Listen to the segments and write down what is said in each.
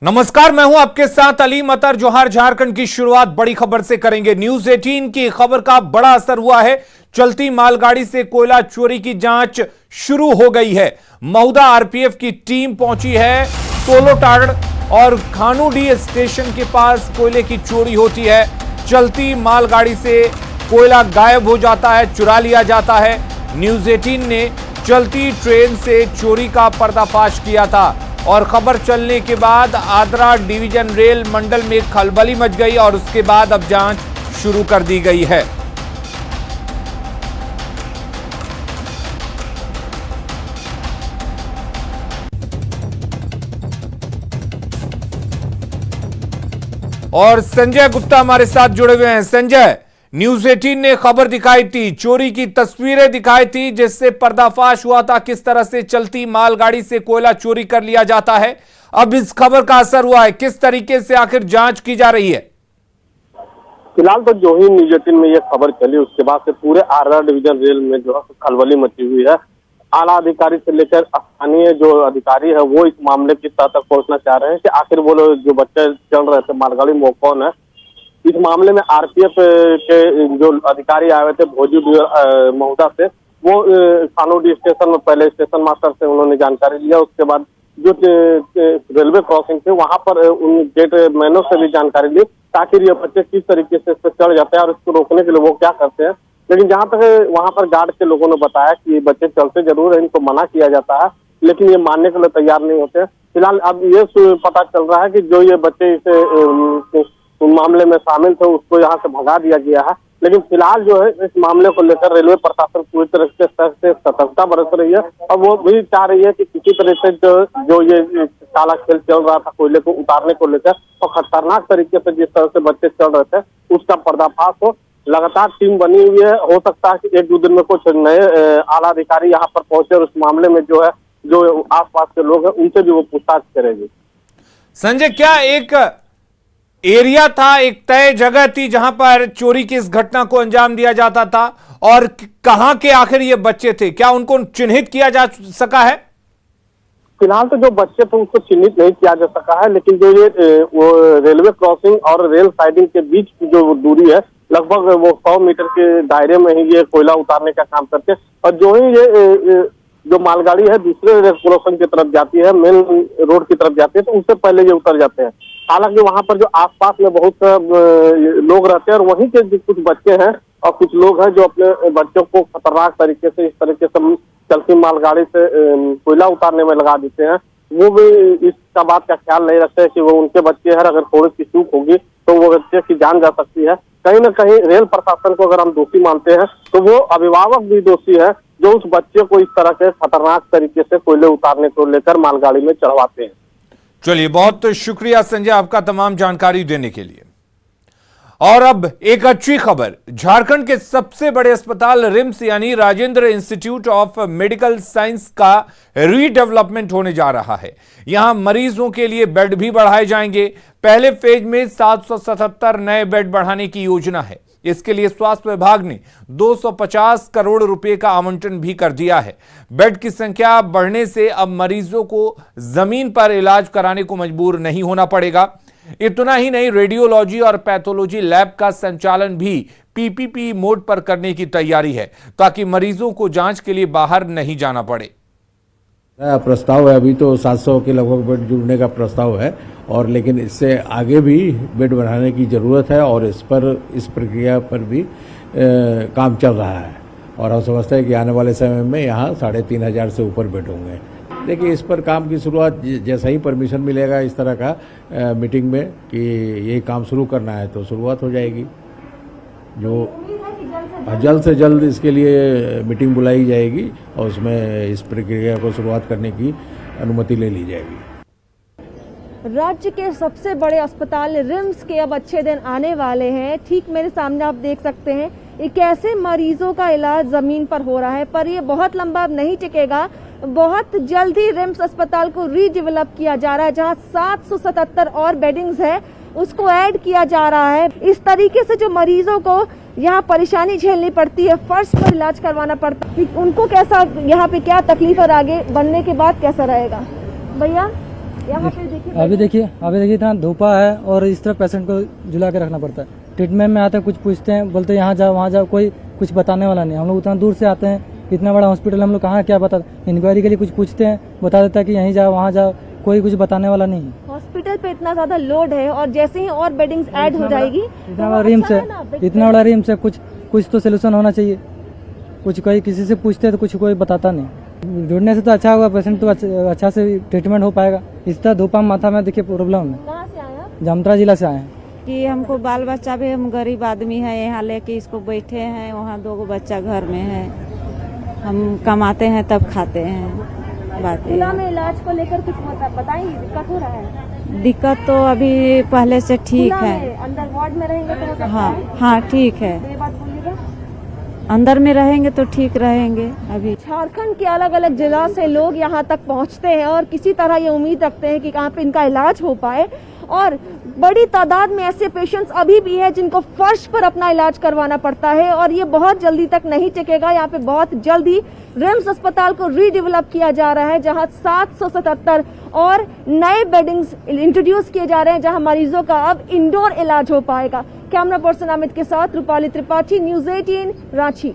नमस्कार, मैं हूं आपके साथ अली मतर। जोहार। झारखंड की शुरुआत बड़ी खबर से करेंगे। न्यूज 18 की खबर का बड़ा असर हुआ है। चलती मालगाड़ी से कोयला चोरी की जांच शुरू हो गई है। महुदा आरपीएफ की टीम पहुंची है। तोलोटाड़ और खानूडी स्टेशन के पास कोयले की चोरी होती है। चलती मालगाड़ी से कोयला गायब हो जाता है, चुरा लिया जाता है। न्यूज 18 ने चलती ट्रेन से चोरी का पर्दाफाश किया था और खबर चलने के बाद आद्रा डिवीजन रेल मंडल में खलबली मच गई और उसके बाद अब जांच शुरू कर दी गई है। और संजय गुप्ता हमारे साथ जुड़े हुए हैं। संजय, न्यूज 18 ने खबर दिखाई थी, चोरी की तस्वीरें दिखाई थी जिससे पर्दाफाश हुआ था किस तरह से चलती मालगाड़ी से कोयला चोरी कर लिया जाता है। अब इस खबर का असर हुआ है, किस तरीके से आखिर जांच की जा रही है? फिलहाल तो जो ही न्यूज 18 में ये खबर चली उसके बाद से पूरे आरा डिवीजन रेल में जो है खलबली मची हुई है। आला अधिकारी से लेकर स्थानीय जो अधिकारी है वो इस मामले की तह तक पहुंचना चाह रहे हैं कि आखिर वो लोग जो बच्चे चल रहे थे मालगाड़ी में वो कौन है। इस मामले में आरपीएफ के जो अधिकारी आए हुए थे भोजू महुदा से, वो खानोडी स्टेशन में पहले स्टेशन मास्टर से उन्होंने जानकारी लिया। उसके बाद जो रेलवे क्रॉसिंग थे वहां पर उन गेट मैनों से भी जानकारी ली ताकि ये बच्चे किस तरीके से इस पर चढ़ जाते हैं और इसको रोकने के लिए वो क्या करते हैं। लेकिन जहां तक वहां पर गार्ड के लोगों ने बताया कि ये बच्चे चलते जरूर है, इनको मना किया जाता है लेकिन ये मानने के लिए तैयार नहीं होते। फिलहाल अब ये पता चल रहा है कि जो ये बच्चे इसे मामले में शामिल थे उसको यहाँ से भगा दिया गया है। लेकिन फिलहाल जो है इस मामले को लेकर रेलवे प्रशासन पूरी तरह से सतर्कता बरत रही है और वो भी चाह रही है कि किसी तरह से जो ये काला खेल चल रहा था कोयले को उतारने को लेकर और खतरनाक तरीके से जिस तरह से बच्चे चल रहे थे उसका पर्दाफाश हो। लगातार टीम बनी हुई है, हो सकता है कि एक दो दिन में कुछ नए आला अधिकारी यहाँ पर पहुंचे और उस मामले में जो है जो आसपास के लोग हैं उनसे भी वो पूछताछ करेगी। संजय, क्या एक एरिया था, एक तय जगह थी जहां पर चोरी की इस घटना को अंजाम दिया जाता था और कहां के आखिर ये बच्चे थे? क्या उनको चिन्हित किया जा सका है? फिलहाल तो जो बच्चे थे उसको चिन्हित नहीं किया जा सका है, लेकिन जो ये वो रेलवे क्रॉसिंग और रेल साइडिंग के बीच की जो दूरी है लगभग वो 100 मीटर के दायरे में ही ये कोयला उतारने का काम करते हैं। और जो ही ये जो मालगाड़ी है दूसरे रेल क्रॉसिंग की तरफ जाती है, मेन रोड की तरफ जाती है, तो उससे पहले ये उतर जाते हैं। हालांकि वहां पर जो आसपास में बहुत लोग रहते हैं और वहीं के कुछ बच्चे हैं और कुछ लोग हैं जो अपने बच्चों को खतरनाक तरीके से इस तरीके से चलती मालगाड़ी से कोयला उतारने में लगा देते हैं। वो भी इसका बात का ख्याल नहीं रखते कि वो उनके बच्चे हैं, अगर थोड़ी सी चूक होगी तो वो बच्चे की जान जा सकती है। कहीं ना कहीं रेल प्रशासन को अगर हम दोषी मानते हैं तो वो अभिभावक भी दोषी है जो उस बच्चे को इस तरह के खतरनाक तरीके से कोयले उतारने को लेकर मालगाड़ी में चढ़वाते हैं। चलिए, बहुत शुक्रिया संजय आपका तमाम जानकारी देने के लिए। और अब एक अच्छी खबर, झारखंड के सबसे बड़े अस्पताल रिम्स यानी Rajendra institute of medical science का रीडेवलपमेंट होने जा रहा है। यहां मरीजों के लिए बेड भी बढ़ाए जाएंगे। पहले फेज में 777 नए बेड बढ़ाने की योजना है। इसके लिए स्वास्थ्य विभाग ने 250 करोड़ रुपए का आवंटन भी कर दिया है। बेड की संख्या बढ़ने से अब मरीजों को जमीन पर इलाज कराने को मजबूर नहीं होना पड़ेगा। इतना ही नहीं, रेडियोलॉजी और पैथोलॉजी लैब का संचालन भी पीपीपी मोड पर करने की तैयारी है ताकि मरीजों को जांच के लिए बाहर नहीं जाना पड़े। प्रस्ताव है, अभी तो 700 के लगभग बेड जुड़ने का प्रस्ताव है और लेकिन इससे आगे भी बेड बढ़ाने की जरूरत है और इस प्रक्रिया पर भी काम चल रहा है और हम समझते हैं कि आने वाले समय में यहाँ 3500 से ऊपर बेड होंगे। देखिए, इस पर काम की शुरुआत जैसा ही परमिशन मिलेगा इस तरह का मीटिंग में कि ये काम शुरू करना है तो शुरुआत हो जाएगी। जो जल्द से जल्द इसके लिए मीटिंग बुलाई जाएगी और उसमें इस प्रक्रिया को शुरुआत करने की अनुमति ले ली जाएगी। राज्य के सबसे बड़े अस्पताल रिम्स के अब अच्छे दिन आने वाले हैं। ठीक मेरे सामने आप देख सकते हैं एक ऐसे मरीजों का इलाज जमीन पर हो रहा है, पर ये बहुत लंबा नहीं टिकेगा। बहुत जल्दी रिम्स अस्पताल को रीडेवलप किया जा रहा है। जहां 777 और बेडिंग्स है उसको ऐड किया जा रहा है। इस तरीके से जो मरीजों को यहाँ परेशानी झेलनी पड़ती है, फर्श पर इलाज करवाना पड़ता है, उनको कैसा यहाँ पे क्या तकलीफ और आगे बनने के बाद कैसा रहेगा? भैया यहाँ पे देखिए अभी देखिए इतना धूपा है और इस तरह पेशेंट को झुला के रखना पड़ता है। ट्रीटमेंट में आते हैं, कुछ पूछते हैं, बोलते हैं यहाँ जाओ वहाँ जाओ, कोई कुछ बताने वाला नहीं। हम लोग उतना दूर से आते हैं, इतना बड़ा हॉस्पिटल, हम लोग कहाँ क्या बता, इंक्वायरी के लिए कुछ पूछते हैं, बता देता है कि यहीं जाओ वहाँ जाओ, कोई कुछ बताने वाला नहीं। हॉस्पिटल पे इतना ज्यादा लोड है और जैसे ही और बेडिंग्स ऐड हो जाएगी इतना बड़ा रिम्स है, इतना बड़ा रिम्स है, कुछ तो सोल्यूशन होना चाहिए। कुछ कोई किसी से पूछते हैं तो कुछ कोई बताता नहीं। जुड़ने से तो अच्छा होगा, पेशेंट तो अच्छा से ट्रीटमेंट हो पाएगा। इस तरह धूपा माथा में देखिए प्रॉब्लम है। कहाँ से आए आप? जामताड़ा जिला से आए हैं। कि हमको बाल बच्चा भी, हम गरीब आदमी है, यहाँ लेके इसको बैठे हैं, वहाँ 2 बच्चा घर में है, हम कमाते हैं तब खाते हैं। बात ये जिला है। में इलाज को लेकर कुछ बताइए, दिक्कत हो रहा है? दिक्कत तो अभी पहले से ठीक खुला है। में, अंदर वार्ड में रहेंगे तो हो सकता हाँ है? हाँ ठीक है, ये बात बोलिएगा। अंदर में रहेंगे तो ठीक रहेंगे। अभी झारखंड के अलग अलग जिला से लोग यहाँ तक पहुँचते हैं और किसी तरह ये उम्मीद रखते हैं कि यहाँ पे इनका इलाज हो पाए, और बड़ी तादाद में ऐसे पेशेंट्स अभी भी हैं जिनको फर्श पर अपना इलाज करवाना पड़ता है और ये बहुत जल्दी तक नहीं टिकेगा। यहाँ पे बहुत जल्दी रिम्स अस्पताल को रीडेवलप किया जा रहा है, जहां 777 और नए बेडिंग्स इंट्रोड्यूस किए जा रहे हैं, जहां मरीजों का अब इंडोर इलाज हो पाएगा। कैमरा पर्सन अमित के साथ रूपाली त्रिपाठी, न्यूज 18 रांची।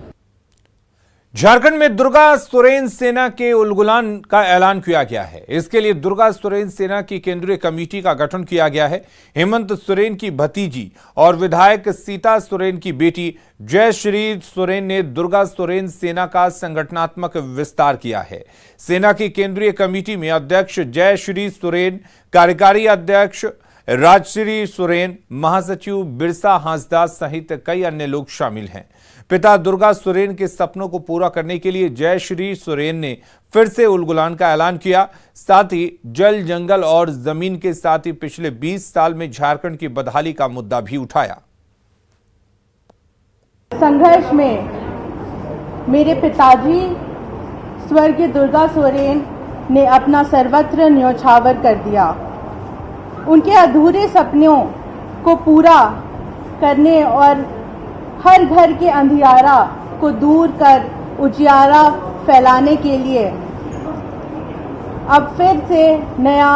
झारखंड में दुर्गा सुरेन सेना के उलगुलान का ऐलान किया गया है। इसके लिए दुर्गा सुरेन सेना की केंद्रीय कमेटी का गठन किया गया है। हेमंत सोरेन की भतीजी और विधायक सीता सोरेन की बेटी जयश्री सोरेन ने दुर्गा सुरेन सेना का संगठनात्मक विस्तार किया है। सेना की केंद्रीय कमेटी में अध्यक्ष जयश्री सोरेन, कार्यकारी अध्यक्ष राजश्री सोरेन, महासचिव बिरसा हांसदा सहित कई अन्य लोग शामिल हैं। पिता दुर्गा सोरेन के सपनों को पूरा करने के लिए जयश्री सोरेन ने फिर से उलगुलान का ऐलान किया। साथ ही जल, जंगल और जमीन के साथ ही पिछले 20 साल में झारखंड की बदहाली का मुद्दा भी उठाया। संघर्ष में मेरे पिताजी स्वर्गीय दुर्गा सोरेन ने अपना सर्वत्र न्योछावर कर दिया। उनके अधूरे सपनों को पूरा करने और हर घर के अंधियारा को दूर कर उजियारा फैलाने के लिए अब फिर से नया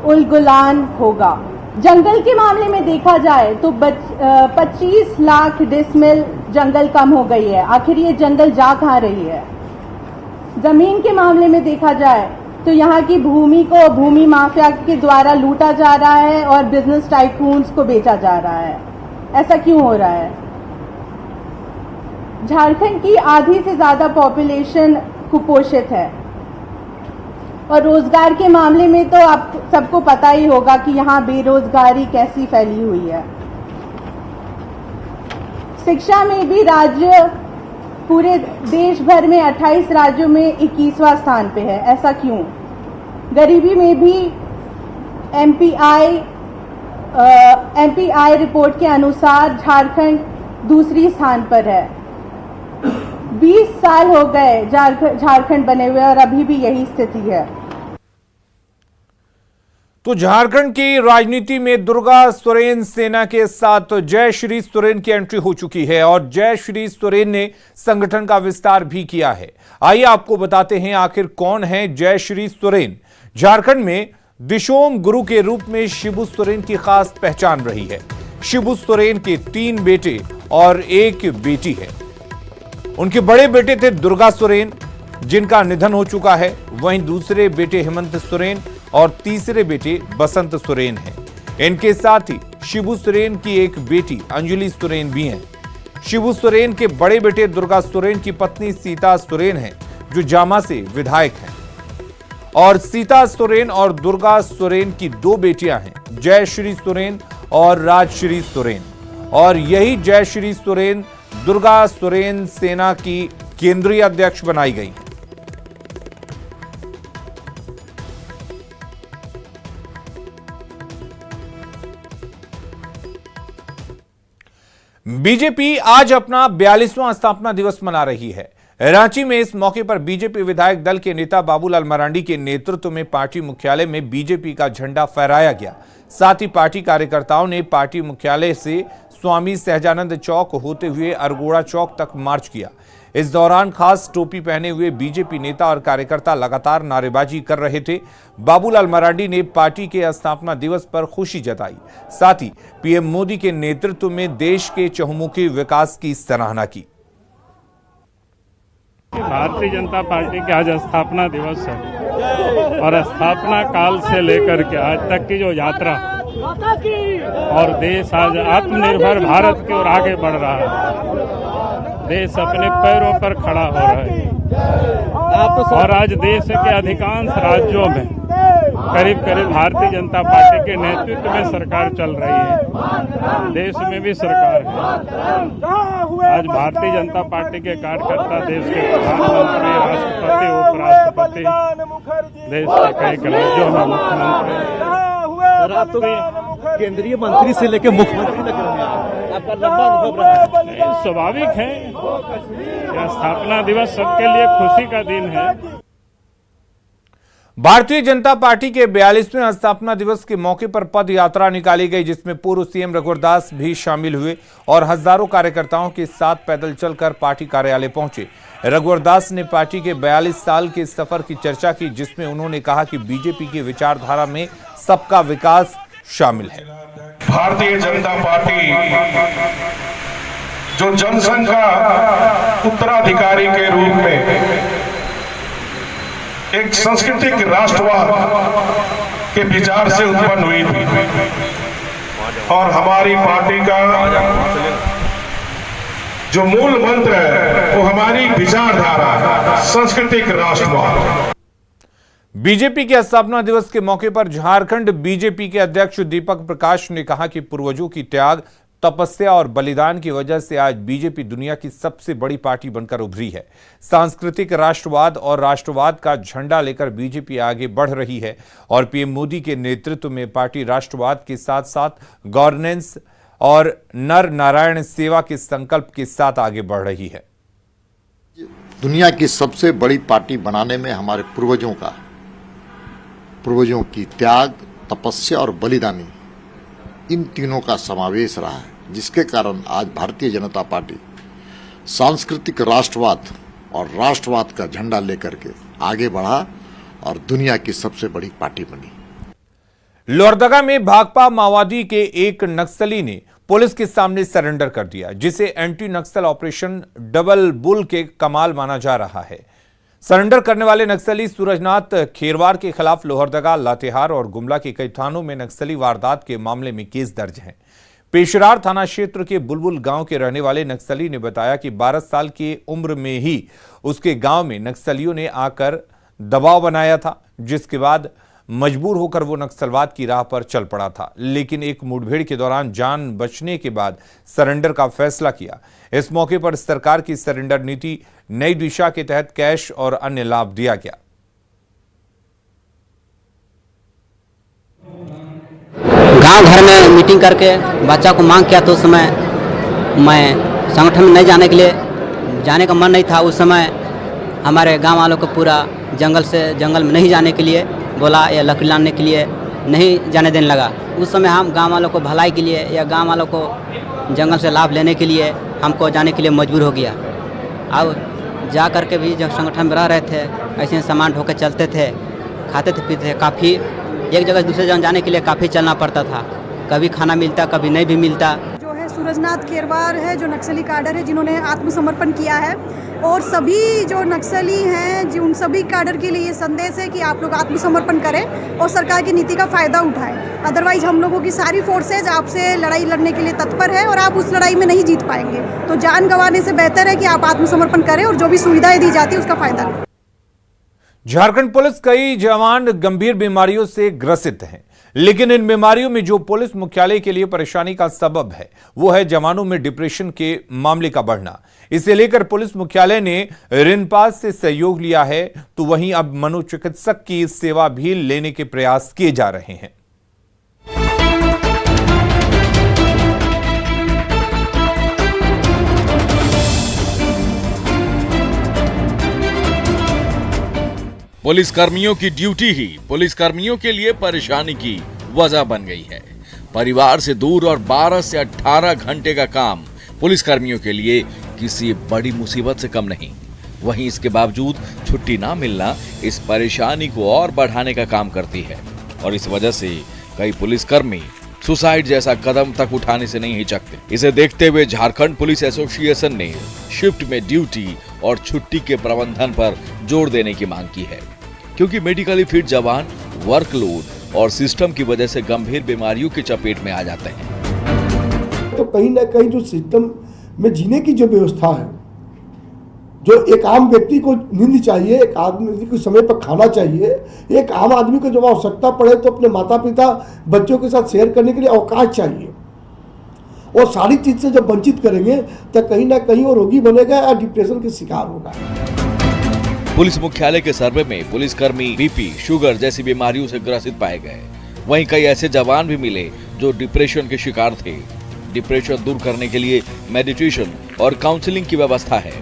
उलगुलान होगा। जंगल के मामले में देखा जाए तो 25 लाख डिसमिल जंगल कम हो गई है। आखिर ये जंगल जा कहाँ रही है? जमीन के मामले में देखा जाए तो यहाँ की भूमि को भूमि माफिया के द्वारा लूटा जा रहा है और बिजनेस टाइकून्स को बेचा जा रहा है। ऐसा क्यों हो रहा है? झारखंड की आधी से ज्यादा पॉपुलेशन कुपोषित है और रोजगार के मामले में तो आप सबको पता ही होगा कि यहाँ बेरोजगारी कैसी फैली हुई है। शिक्षा में भी राज्य पूरे देश भर में 28 राज्यों में 21वां स्थान पे है। ऐसा क्यों? गरीबी में भी एमपीआई रिपोर्ट के अनुसार झारखंड दूसरी स्थान पर है। 20 साल हो गए झारखंड बने हुए और अभी भी यही स्थिति है। तो झारखंड की राजनीति में दुर्गा सुरेन सेना के साथ जयश्री सोरेन की एंट्री हो चुकी है और जयश्री सोरेन ने संगठन का विस्तार भी किया है। आइए आपको बताते हैं आखिर कौन है जयश्री सोरेन। झारखंड में दिशोम गुरु के रूप में शिबू सोरेन की खास पहचान रही है। शिबू सोरेन के 3 बेटे और 1 बेटी है। उनके बड़े बेटे थे दुर्गा सोरेन, जिनका निधन हो चुका है। वहीं दूसरे बेटे हेमंत सोरेन और तीसरे बेटे बसंत सोरेन हैं। इनके साथ ही शिबू सोरेन की एक बेटी अंजलि सोरेन भी हैं। शिबू सोरेन के बड़े बेटे दुर्गा सोरेन की पत्नी सीता सोरेन हैं, जो जामा से विधायक हैं। और सीता सोरेन और दुर्गा सोरेन की 2 बेटियां हैं, जयश्री सोरेन और राजश्री सोरेन। और यही जयश्री सोरेन दुर्गा सोरेन सेना की केंद्रीय अध्यक्ष बनाई गई। बीजेपी आज अपना 42वां स्थापना दिवस मना रही है। रांची में इस मौके पर बीजेपी विधायक दल के नेता बाबूलाल मरांडी के नेतृत्व में पार्टी मुख्यालय में बीजेपी का झंडा फहराया गया। साथ ही पार्टी कार्यकर्ताओं ने पार्टी मुख्यालय से स्वामी सहजानंद चौक होते हुए अरगोड़ा चौक तक मार्च किया। इस दौरान खास टोपी पहने हुए बीजेपी नेता और कार्यकर्ता लगातार नारेबाजी कर रहे थे। बाबूलाल मरांडी ने पार्टी के स्थापना दिवस पर खुशी जताई, साथ ही पीएम मोदी के नेतृत्व में देश के चहुमुखी विकास की सराहना की। भारतीय जनता पार्टी का आज स्थापना दिवस है और स्थापना काल से लेकर के आज तक की जो यात्रा और देश आज आत्मनिर्भर भारत की ओर आगे बढ़ रहा है। देश अपने पैरों पर खड़ा हो रहा है और आज देश के अधिकांश राज्यों में करीब करीब भारतीय जनता पार्टी के नेतृत्व में सरकार चल रही है। देश में भी सरकार है। आज भारतीय जनता पार्टी के कार्यकर्ता देश के प्रधानमंत्री, राष्ट्रपति, उपराष्ट्रपति, देश के कई राज्यों में मुख्यमंत्री, आप तो केंद्रीय मंत्री से लेकर मुख्यमंत्री तक आपका लंबा अनुभव रहा है। स्वाभाविक है, यह स्थापना दिवस सबके लिए खुशी का दिन है। भारतीय जनता पार्टी के 42वें स्थापना दिवस के मौके पर पद यात्रा निकाली गई, जिसमें पूर्व सीएम रघुवर दास भी शामिल हुए और हजारों कार्यकर्ताओं के साथ पैदल चलकर पार्टी कार्यालय पहुंचे। रघुवर दास ने पार्टी के 42 साल के सफर की चर्चा की, जिसमें उन्होंने कहा कि बीजेपी की विचारधारा में सबका विकास शामिल है। भारतीय जनता पार्टी जो जनसंघ का उत्तराधिकारी के रूप में एक सांस्कृतिक राष्ट्रवाद के विचार से उत्पन्न हुई थी और हमारी पार्टी का जो मूल मंत्र है वो हमारी विचारधारा सांस्कृतिक राष्ट्रवाद। बीजेपी के स्थापना दिवस के मौके पर झारखंड बीजेपी के अध्यक्ष दीपक प्रकाश ने कहा कि पूर्वजों की त्याग, तपस्या और बलिदान की वजह से आज बीजेपी दुनिया की सबसे बड़ी पार्टी बनकर उभरी है। सांस्कृतिक राष्ट्रवाद और राष्ट्रवाद का झंडा लेकर बीजेपी आगे बढ़ रही है और पीएम मोदी के नेतृत्व में पार्टी राष्ट्रवाद के साथ साथ गवर्नेंस और नर नारायण सेवा के संकल्प के साथ आगे बढ़ रही है। दुनिया की सबसे बड़ी पार्टी बनाने में हमारे पूर्वजों की त्याग, तपस्या और बलिदानी, इन तीनों का समावेश रहा है, जिसके कारण आज भारतीय जनता पार्टी सांस्कृतिक राष्ट्रवाद और राष्ट्रवाद का झंडा लेकर के आगे बढ़ा और दुनिया की सबसे बड़ी पार्टी बनी। लोहरदगा में भाकपा माओवादी के एक नक्सली ने पुलिस के सामने सरेंडर कर दिया, जिसे एंटी नक्सल ऑपरेशन डबल बुल के कमाल माना जा रहा है। सरेंडर करने वाले नक्सली सूरजनाथ खेरवार के खिलाफ लोहरदगा, लातेहार और गुमला के कई थानों में नक्सली वारदात के मामले में केस दर्ज हैं। पेशरार थाना क्षेत्र के बुलबुल गांव के रहने वाले नक्सली ने बताया कि 12 साल की उम्र में ही उसके गांव में नक्सलियों ने आकर दबाव बनाया था, जिसके बाद मजबूर होकर वो नक्सलवाद की राह पर चल पड़ा था, लेकिन एक मुठभेड़ के दौरान जान बचने के बाद सरेंडर का फैसला किया। इस मौके पर सरकार की सरेंडर नीति नई दिशा के तहत कैश और अन्य लाभ दिया गया। गांव घर में मीटिंग करके बच्चा को मांग किया, तो उस समय मैं संगठन में नहीं जाने का मन नहीं था। उस समय हमारे गांव वालों को पूरा जंगल में नहीं जाने के लिए बोला या लकड़ी लाने के लिए नहीं जाने देने लगा। उस समय हम गांव वालों को भलाई के लिए या गांव वालों को जंगल से लाभ लेने के लिए हमको जाने के लिए मजबूर हो गया। अब जा कर के भी जब संगठन में रह रहे थे, ऐसे सामान ढोकर चलते थे, खाते थे, पीते थे। काफ़ी एक जगह से दूसरे जगह जाने के लिए काफ़ी चलना पड़ता था। कभी खाना मिलता, कभी नहीं भी मिलता। जो है सूरजनाथ खेरवार है, जो नक्सली काडर है, जिन्होंने आत्मसमर्पण किया है, और सभी जो नक्सली हैं, जो उन सभी काडर के लिए ये संदेश है कि आप लोग आत्मसमर्पण करें और सरकार की नीति का फ़ायदा उठाएं। अदरवाइज हम लोगों की सारी फोर्सेज आपसे लड़ाई लड़ने के लिए तत्पर है और आप उस लड़ाई में नहीं जीत पाएंगे। तो जान गंवाने से बेहतर है कि आप आत्मसमर्पण करें और जो भी सुविधाएं दी जाती है उसका फ़ायदा लें। झारखंड पुलिस कई जवान गंभीर बीमारियों से ग्रसित हैं, लेकिन इन बीमारियों में जो पुलिस मुख्यालय के लिए परेशानी का सबब है वो है जवानों में डिप्रेशन के मामले का बढ़ना। इसे लेकर पुलिस मुख्यालय ने रिनपास से सहयोग लिया है, तो वहीं अब मनोचिकित्सक की सेवा भी लेने के प्रयास किए जा रहे हैं। पुलिसकर्मियों की ड्यूटी ही पुलिसकर्मियों के लिए परेशानी की वजह बन गई है। परिवार से दूर और 12 से 18 घंटे का काम पुलिसकर्मियों के लिए किसी बड़ी मुसीबत से कम नहीं। वहीं इसके बावजूद छुट्टी ना मिलना इस परेशानी को और बढ़ाने का काम करती है और इस वजह से कई पुलिसकर्मी सुसाइड जैसा कदम तक उठाने से नहीं हिचकते। इसे देखते हुए झारखंड पुलिस एसोसिएशन ने शिफ्ट में ड्यूटी और छुट्टी के प्रबंधन पर जोर देने की मांग की है, क्योंकि मेडिकली फिट जवान वर्कलोड और सिस्टम की वजह से गंभीर बीमारियों की चपेट में आ जाते हैं। तो कहीं ना कहीं जो सिस्टम में जीने की जो व्यवस्था है, जो एक आम व्यक्ति को नींद चाहिए, एक आदमी को समय पर खाना चाहिए, एक आम आदमी को जब आवश्यकता पड़े तो अपने माता पिता बच्चों के साथ शेयर करने के लिए अवकाश चाहिए, और सारी चीज से जब वंचित करेंगे तो कहीं ना कहीं वो रोगी बनेगा या डिप्रेशन के शिकार होगा। पुलिस मुख्यालय के सर्वे में पुलिसकर्मी बीपी, शुगर जैसी बीमारियों से ग्रसित पाए गए। वहीं कई ऐसे जवान भी मिले जो डिप्रेशन के शिकार थे। डिप्रेशन दूर करने के लिए मेडिटेशन और काउंसलिंग की व्यवस्था है।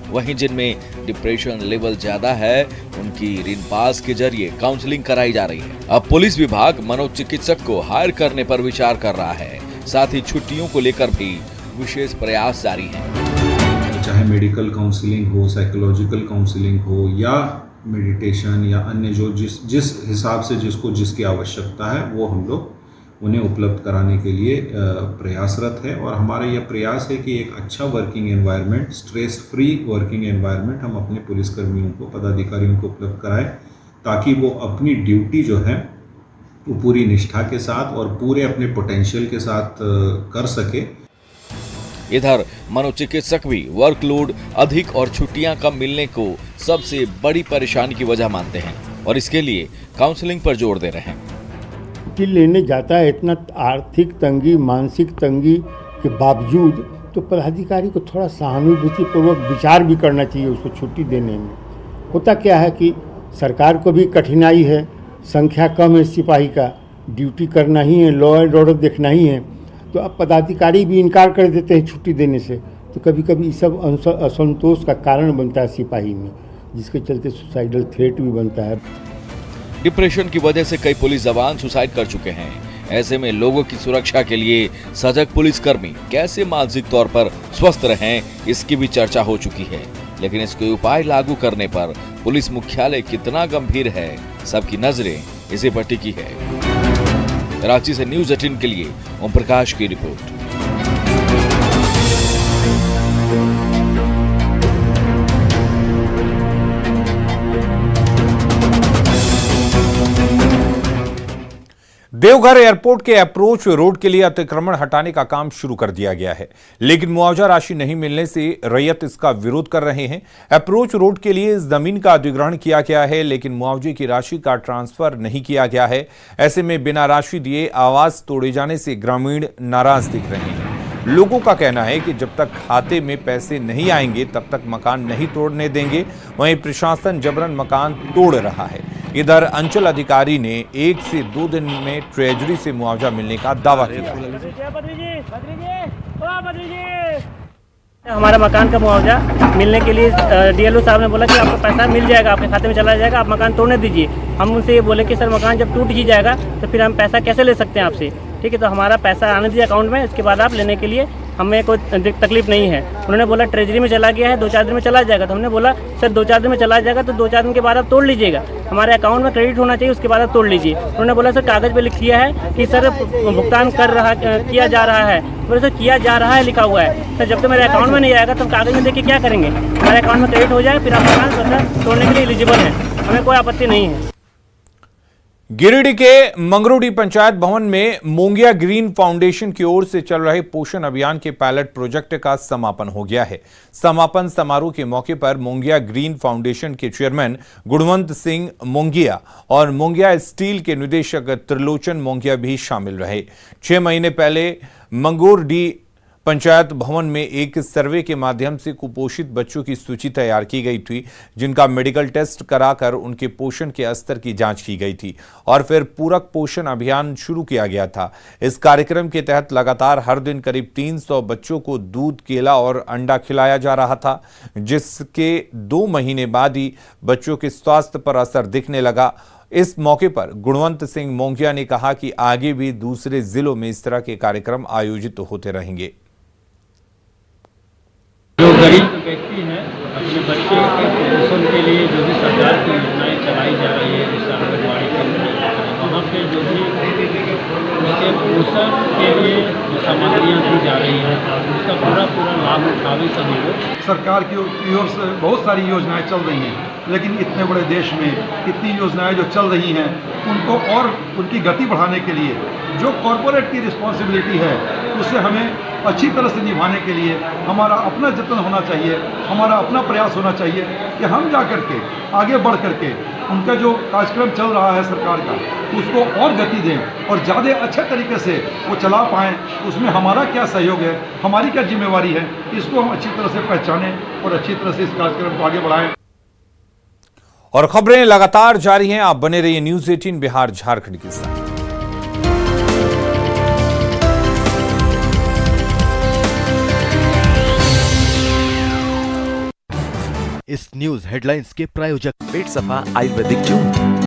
वहीं जिनमें डिप्रेशन लेवल ज्यादा है उनकी रिनपास के जरिए काउंसलिंग कराई जा रही है। अब पुलिस विभाग मनोचिकित्सक को हायर करने पर विचार कर रहा है, साथ ही छुट्टियों को लेकर भी विशेष प्रयास जारी है। चाहे मेडिकल काउंसलिंग हो, साइकोलॉजिकल काउंसलिंग हो या मेडिटेशन या अन्य जो जिस हिसाब से जिसको जिसकी आवश्यकता है वो हम लोग उन्हें उपलब्ध कराने के लिए प्रयासरत है। और हमारा यह प्रयास है कि एक अच्छा working environment, stress free working environment हम अपने पुलिसकर्मियों को, पदाधिकारियों को उपलब्ध कराएं, ताकि वो अपनी ड्यूटी जो है वो पूरी निष्ठा के साथ और पूरे अपने पोटेंशियल के साथ कर सके। इधर मनोचिकित्सक भी वर्कलोड अधिक और छुट्टियां कम मिलने को सबसे बड़ी परेशानी की वजह मानते हैं और इसके लिए काउंसलिंग पर जोर दे रहे हैं। छुट्टी लेने जाता है, इतना आर्थिक तंगी, मानसिक तंगी के बावजूद, तो पदाधिकारी को थोड़ा सहानुभूतिपूर्वक विचार भी करना चाहिए उसको छुट्टी देने में। होता क्या है कि सरकार को भी कठिनाई है, संख्या कम है सिपाही का, ड्यूटी करना ही है, लॉ एंड ऑर्डर देखना ही है, तो अब पदाधिकारी भी इनकार कर देते हैं छुट्टी देने से। तो कभी कभी ये सब असंतोष का कारण बनता है सिपाही में, जिसके चलते सुसाइडल थ्रेट भी बनता है। डिप्रेशन की वजह से कई पुलिस जवान सुसाइड कर चुके हैं। ऐसे में लोगों की सुरक्षा के लिए सजग पुलिसकर्मी कैसे मानसिक तौर पर स्वस्थ रहें, इसकी भी चर्चा हो चुकी है। लेकिन इसके उपाय लागू करने पर पुलिस मुख्यालय कितना गंभीर है, सबकी नजरें इसी पर टिकी है। रांची से न्यूज़ 18 के लिए ओम प्रकाश की रिपोर्ट। देवघर एयरपोर्ट के अप्रोच रोड के लिए अतिक्रमण हटाने का काम शुरू कर दिया गया है, लेकिन मुआवजा राशि नहीं मिलने से रैयत इसका विरोध कर रहे हैं। अप्रोच रोड के लिए जमीन का अधिग्रहण किया गया है, लेकिन मुआवजे की राशि का ट्रांसफर नहीं किया गया है। ऐसे में बिना राशि दिए आवास तोड़े जाने से ग्रामीण नाराज दिख रहे हैं। लोगों का कहना है कि जब तक खाते में पैसे नहीं आएंगे तब तक मकान नहीं तोड़ने देंगे। वहीं प्रशासन जबरन मकान तोड़ रहा है। इधर अंचल अधिकारी ने 1 से 2 दिन में ट्रेजरी से मुआवजा मिलने का दावा किया है। हमारा मकान का मुआवजा मिलने के लिए डीएलओ साहब ने बोला कि आपका पैसा मिल जाएगा, आपके खाते में चला जाएगा, आप मकान तोड़ने दीजिए। हम उनसे ये बोले कि सर मकान जब टूट ही जाएगा तो फिर हम पैसा कैसे ले सकते हैं आपसे, ठीक है, तो हमारा पैसा आने दीजिए अकाउंट में, इसके बाद आप लेने के लिए हमें कोई तकलीफ नहीं है। उन्होंने बोला ट्रेजरी में चला गया है, 2-4 दिन में चला जाएगा। तो हमने बोला सर 2-4 दिन में चला जाएगा तो 2-4 दिन के बाद आप तोड़ लीजिएगा, हमारे अकाउंट में क्रेडिट होना चाहिए, उसके बाद आप तोड़ लीजिए। उन्होंने बोला सर कागज़ पे लिख दिया है कि सर भुगतान किया जा रहा है। बोले सर किया जा रहा है लिखा हुआ है, सर जब तक मेरे अकाउंट में नहीं आएगा तो हम कागज़ में देख के क्या करेंगे। हमारे अकाउंट में क्रेडिट हो जाए फिर आप मकान तोड़ने के लिए एलिजिबल है, हमें कोई आपत्ति नहीं है। गिरिडीह के मंगरूडी पंचायत भवन में मोंगिया ग्रीन फाउंडेशन की ओर से चल रहे पोषण अभियान के पायलट प्रोजेक्ट का समापन हो गया है। समापन समारोह के मौके पर मोंगिया ग्रीन फाउंडेशन के चेयरमैन गुणवंत सिंह मोंगिया और मोंगिया स्टील के निदेशक त्रिलोचन मोंगिया भी शामिल रहे। 6 महीने पहले मंगरूडी पंचायत भवन में एक सर्वे के माध्यम से कुपोषित बच्चों की सूची तैयार की गई थी, जिनका मेडिकल टेस्ट कराकर उनके पोषण के स्तर की जांच की गई थी और फिर पूरक पोषण अभियान शुरू किया गया था। इस कार्यक्रम के तहत लगातार हर दिन करीब 300 बच्चों को दूध, केला और अंडा खिलाया जा रहा था, जिसके 2 महीने बाद ही बच्चों के स्वास्थ्य पर असर दिखने लगा। इस मौके पर गुणवंत सिंह मोंगिया ने कहा कि आगे भी दूसरे जिलों में इस तरह के कार्यक्रम आयोजित होते रहेंगे। जो गरीब व्यक्ति हैं अपने बच्चे के पोषण के लिए जो भी सरकार की योजनाएं चलाई जा रही है, जैसे आंगनबाड़ी केंद्र, वहाँ पे जो भी उसके पोषण के लिए जो सामग्रियाँ दी जा रही हैं उसका पूरा लाभ उठावे सभी लोग। सरकार की ओर से बहुत सारी योजनाएं चल रही हैं, लेकिन इतने बड़े देश में इतनी योजनाएं जो चल रही हैं उनको और उनकी गति बढ़ाने के लिए जो कॉरपोरेट की रिस्पॉन्सिबिलिटी है उसे हमें अच्छी तरह से निभाने के लिए हमारा अपना जतन होना चाहिए, हमारा अपना प्रयास होना चाहिए कि हम जा कर के आगे बढ़ कर के उनका जो कार्यक्रम चल रहा है सरकार का उसको और गति दें और ज़्यादा अच्छे तरीके से वो चला पाएँ। उसमें हमारा क्या सहयोग है, हमारी क्या जिम्मेवारी है, इसको हम अच्छी तरह से पहचानें और अच्छी तरह से इस कार्यक्रम को आगे बढ़ाएं। और खबरें लगातार जारी हैं, आप बने रहिए न्यूज़ 18 बिहार झारखंड के साथ। इस न्यूज हेडलाइंस के प्रायोजक पेट सफा आयुर्वेदिक जूस।